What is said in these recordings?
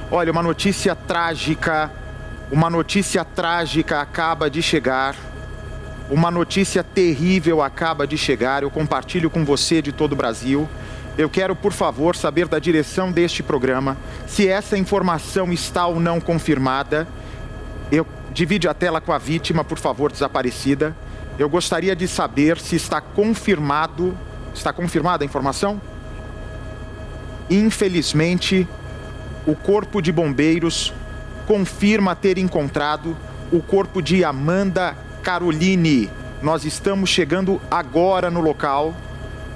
Olha, uma notícia trágica acaba de chegar. Uma notícia terrível acaba de chegar. Eu compartilho com você de todo o Brasil. Eu quero, por favor, saber da direção deste programa se essa informação está ou não confirmada. Divide a tela com a vítima, por favor, desaparecida. Eu gostaria de saber se está confirmado. Está confirmada a informação? Infelizmente, o Corpo de Bombeiros confirma ter encontrado o corpo de Amanda Caroline. Nós estamos chegando agora no local.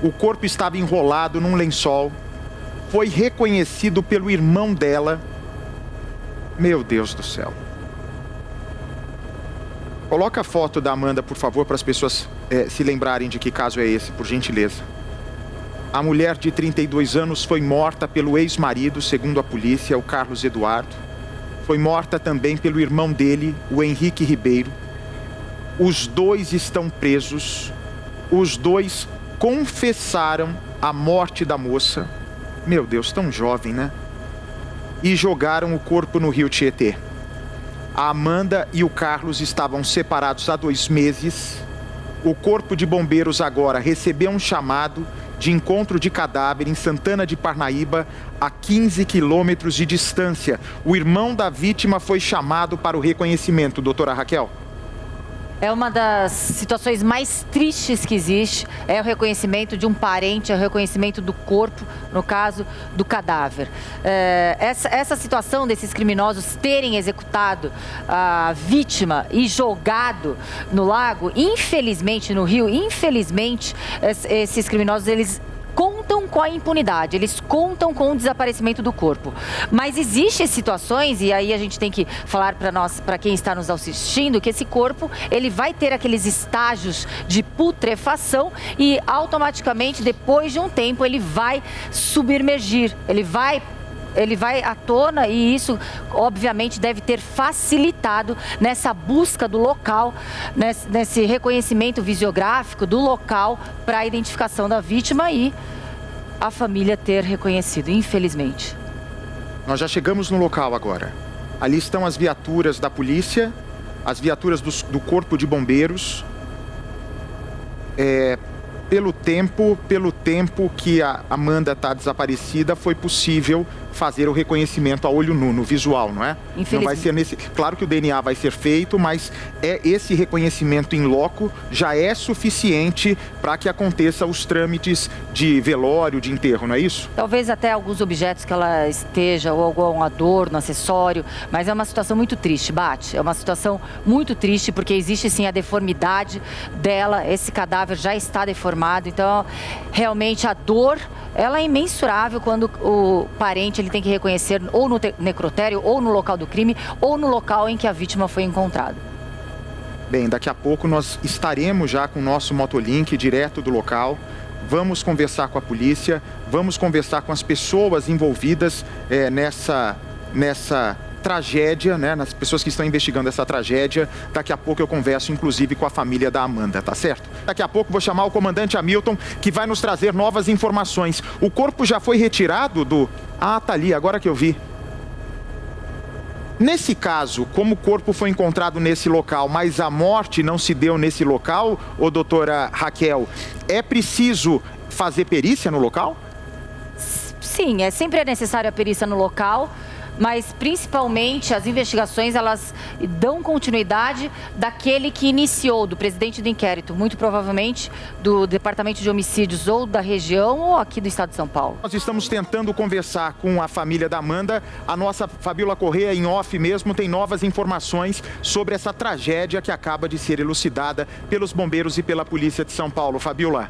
O corpo estava enrolado num lençol. Foi reconhecido pelo irmão dela. Meu Deus do céu. Coloca a foto da Amanda, por favor, para as pessoas se lembrarem de que caso é esse, por gentileza. A mulher de 32 anos foi morta pelo ex-marido, segundo a polícia, o Carlos Eduardo. Foi morta também pelo irmão dele, o Henrique Ribeiro. Os dois estão presos. Os dois confessaram a morte da moça. Meu Deus, tão jovem, né? E jogaram o corpo no rio Tietê. A Amanda e o Carlos estavam separados há 2 meses. O Corpo de Bombeiros agora recebeu um chamado de encontro de cadáver em Santana de Parnaíba, a 15 quilômetros de distância. O irmão da vítima foi chamado para o reconhecimento, doutora Raquel. É uma das situações mais tristes que existe, é o reconhecimento de um parente, é o reconhecimento do corpo, no caso do cadáver. Essa situação desses criminosos terem executado a vítima e jogado no lago, infelizmente no rio, infelizmente esses criminosos, eles contam com a impunidade, eles contam com o desaparecimento do corpo. Mas existem situações, e aí a gente tem que falar para quem está nos assistindo, que esse corpo, ele vai ter aqueles estágios de putrefação e automaticamente, depois de um tempo, ele vai submergir, ele vai à tona, e isso obviamente deve ter facilitado nessa busca do local, nesse reconhecimento visiográfico do local para a identificação da vítima e a família ter reconhecido, infelizmente. Nós já chegamos no local agora. Ali estão as viaturas da polícia, as viaturas do Corpo de Bombeiros. Pelo tempo que a Amanda está desaparecida, foi possível fazer o reconhecimento a olho nu, no visual, não é? Não vai ser claro que o DNA vai ser feito, mas esse reconhecimento em loco já é suficiente para que aconteça os trâmites de velório, de enterro, não é isso? Talvez até alguns objetos que ela esteja, ou algum adorno, acessório, mas é uma situação muito triste, Bate. É uma situação muito triste, porque existe sim a deformidade dela, esse cadáver já está deformado, então realmente a dor, ela é imensurável quando o parente ele tem que reconhecer ou no necrotério, ou no local do crime, ou no local em que a vítima foi encontrada. Bem, daqui a pouco nós estaremos já com o nosso Motolink direto do local. Vamos conversar com a polícia, vamos conversar com as pessoas envolvidas nessa tragédia, né? Nas pessoas que estão investigando essa tragédia. Daqui a pouco eu converso, inclusive, com a família da Amanda, tá certo? Daqui a pouco vou chamar o comandante Hamilton, que vai nos trazer novas informações. O corpo já foi retirado do... Ah, tá ali, agora que eu vi. Nesse caso, como o corpo foi encontrado nesse local, mas a morte não se deu nesse local, ô doutora Raquel, é preciso fazer perícia no local? Sim, sempre é necessária a perícia no local, mas principalmente as investigações, elas dão continuidade daquele que iniciou, do presidente do inquérito, muito provavelmente do Departamento de Homicídios ou da região ou aqui do estado de São Paulo. Nós estamos tentando conversar com a família da Amanda. A nossa Fabiola Corrêa, em off mesmo, tem novas informações sobre essa tragédia que acaba de ser elucidada pelos bombeiros e pela polícia de São Paulo. Fabiola.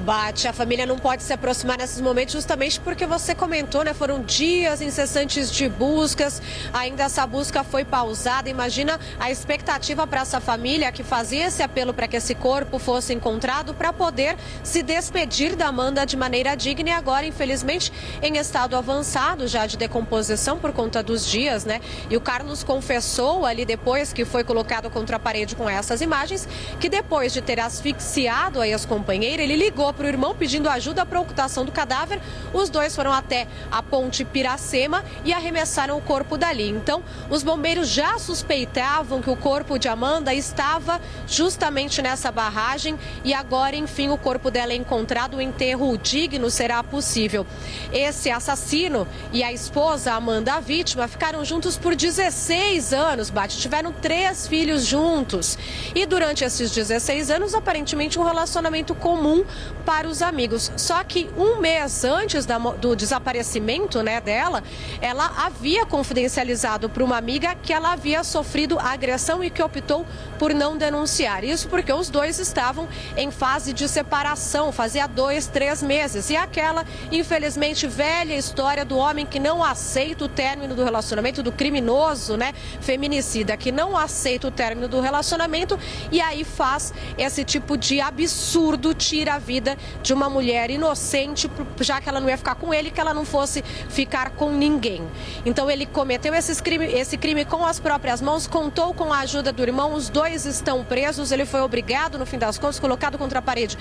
Bate, a família não pode se aproximar nesses momentos justamente porque você comentou, né? Foram dias incessantes de buscas, ainda essa busca foi pausada. Imagina a expectativa para essa família que fazia esse apelo para que esse corpo fosse encontrado para poder se despedir da Amanda de maneira digna e agora, infelizmente, em estado avançado já de decomposição por conta dos dias, né? E o Carlos confessou ali depois que foi colocado contra a parede com essas imagens, que depois de ter asfixiado a ex-companheira, ele ligou para o irmão pedindo ajuda para a ocultação do cadáver. Os dois foram até a ponte Piracema e arremessaram o corpo dali. Então, os bombeiros já suspeitavam que o corpo de Amanda estava justamente nessa barragem e agora, enfim, o corpo dela é encontrado. O enterro digno será possível. Esse assassino e a esposa, Amanda, a vítima, ficaram juntos por 16 anos, Bate. Tiveram 3 filhos juntos. E durante esses 16 anos, aparentemente, um relacionamento comum para os amigos. Só que um mês antes do desaparecimento, né, dela, ela havia confidencializado para uma amiga que ela havia sofrido agressão e que optou por não denunciar. Isso porque os dois estavam em fase de separação, fazia 2, 3 meses. E aquela, infelizmente, velha história do homem que não aceita o término do relacionamento, do criminoso, né, feminicida, que não aceita o término do relacionamento e aí faz esse tipo de absurdo, tira a vida de uma mulher inocente, já que ela não ia ficar com ele, que ela não fosse ficar com ninguém. Então ele cometeu esse crime com as próprias mãos, contou com a ajuda do irmão, os dois estão presos, ele foi obrigado, no fim das contas, colocado contra a parede,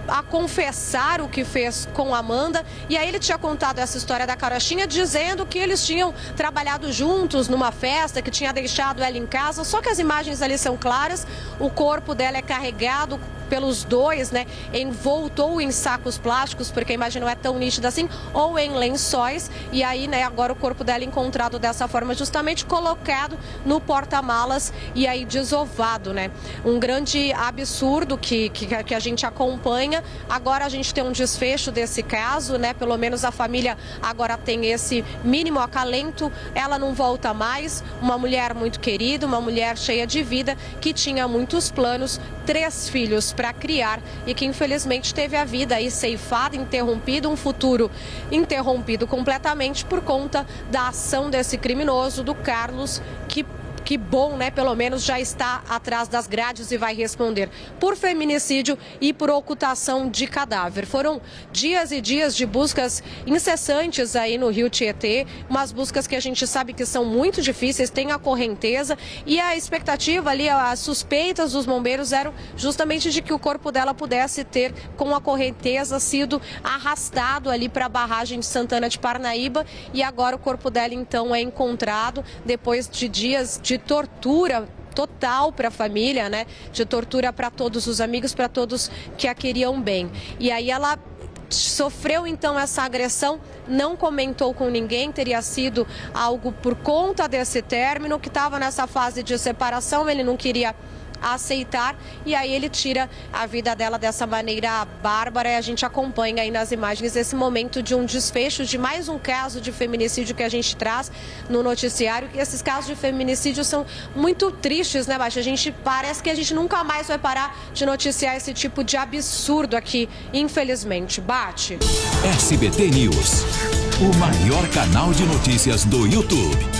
a confessar o que fez com Amanda. E aí ele tinha contado essa história da carochinha, dizendo que eles tinham trabalhado juntos numa festa, que tinha deixado ela em casa. Só que as imagens ali são claras, o corpo dela é carregado pelos dois, né, voltou em sacos plásticos, porque a imagem não é tão nítida assim, ou em lençóis, e aí, né, agora o corpo dela encontrado dessa forma, justamente colocado no porta-malas e aí desovado, né. Um grande absurdo que a gente acompanha. Agora a gente tem um desfecho desse caso, né, pelo menos a família agora tem esse mínimo acalento, ela não volta mais, uma mulher muito querida, uma mulher cheia de vida, que tinha muitos planos, 3 filhos para criar e que infelizmente teve a vida aí ceifada, interrompida, um futuro interrompido completamente por conta da ação desse criminoso, do Carlos, que bom, né? Pelo menos já está atrás das grades e vai responder por feminicídio e por ocultação de cadáver. Foram dias e dias de buscas incessantes aí no Rio Tietê, umas buscas que a gente sabe que são muito difíceis, tem a correnteza e a expectativa ali, as suspeitas dos bombeiros eram justamente de que o corpo dela pudesse ter, com a correnteza, sido arrastado ali para a barragem de Santana de Parnaíba, e agora o corpo dela então é encontrado depois de dias de tortura total para a família, né? De tortura para todos os amigos, para todos que a queriam bem. E aí ela sofreu então essa agressão, não comentou com ninguém, teria sido algo por conta desse término, que estava nessa fase de separação, ele não queria aceitar, e aí ele tira a vida dela dessa maneira bárbara, e a gente acompanha aí nas imagens esse momento de um desfecho de mais um caso de feminicídio que a gente traz no noticiário, que esses casos de feminicídio são muito tristes, né, Baixa? Parece que a gente nunca mais vai parar de noticiar esse tipo de absurdo aqui, infelizmente. Bate. SBT News, o maior canal de notícias do YouTube.